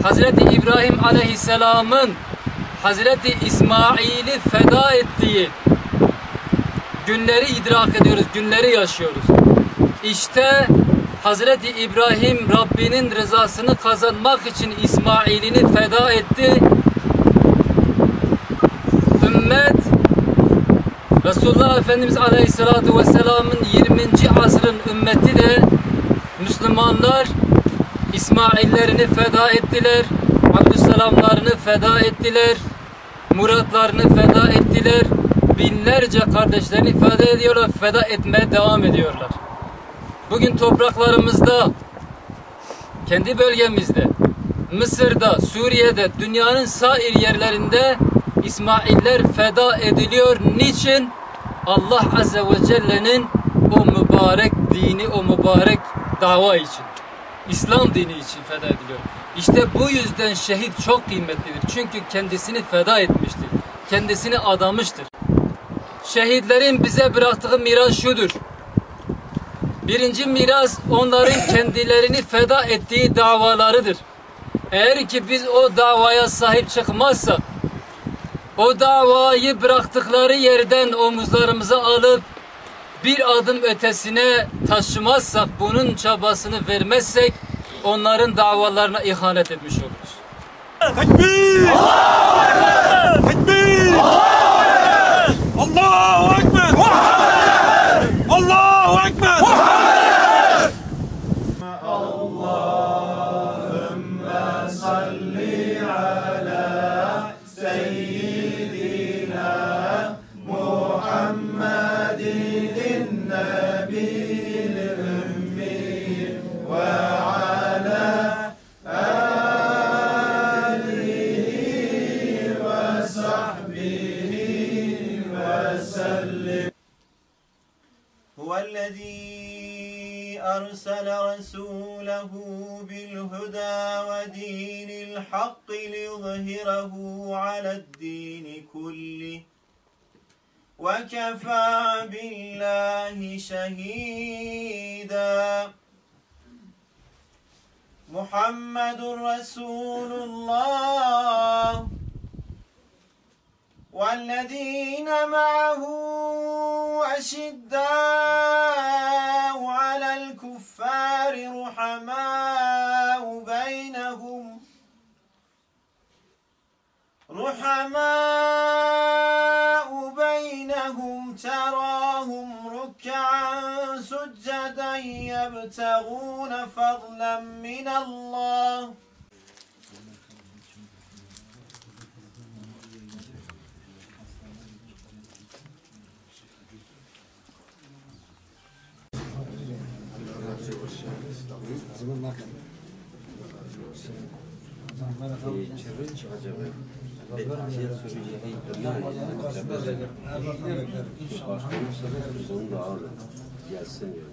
Hazreti İbrahim Aleyhisselam'ın Hazreti İsmail'i feda ettiği günleri idrak ediyoruz, günleri yaşıyoruz. İşte Hazreti İbrahim Rabbinin rızasını kazanmak için İsmail'ini feda etti. Ümmet Resulullah Efendimiz Aleyhisselatü Vesselam'ın 20. asrın ümmeti de Müslümanlar İsmail'lerini feda ettiler, Abdüsselamlarını feda ettiler, muratlarını feda ettiler, binlerce kardeşlerini feda ediyorlar, feda etmeye devam ediyorlar. Bugün topraklarımızda, kendi bölgemizde, Mısır'da, Suriye'de, dünyanın sair yerlerinde İsmail'ler feda ediliyor. Niçin? Allah Azze ve Celle'nin o mübarek dini, o mübarek dava için, İslam dini için feda ediliyor. İşte bu yüzden şehit çok kıymetlidir. Çünkü kendisini feda etmiştir. Kendisini adamıştır. Şehitlerin bize bıraktığı miras şudur. Birinci miras onların kendilerini feda ettiği davalarıdır. Eğer ki biz o davaya sahip çıkmazsak, o davayı bıraktıkları yerden omuzlarımıza alıp bir adım ötesine taşımazsak, bunun çabasını vermezsek onların davalarına ihanet etmiş oluruz. Tekbir! Allahu Ekber! Tekbir! Allahu Ekber! Allahu Ekber! Allahümme salli ala seyyidina Muhammedin nebiyil ümmi ve ala alihi ve sahbihi ve sellim. Huvellezî arsala rasûlehu bilhuda ve dînil hakkı liyuzhirahu ale'd-dîni kullihi ve kefâ billahi şehîdâ. Muhammedun Resulullah وَالَّذ۪ينَ مَعَهُ أَشِدَّاءُ عَلَى الْكُفَّارِ رُحَمَاءُ بَيْنَهُمْ تَرَاهُمْ رُكَّعًا سُجَّدًا يَبْتَغُونَ فَضْلًا مِنَ اللّٰهِ gelsin yani.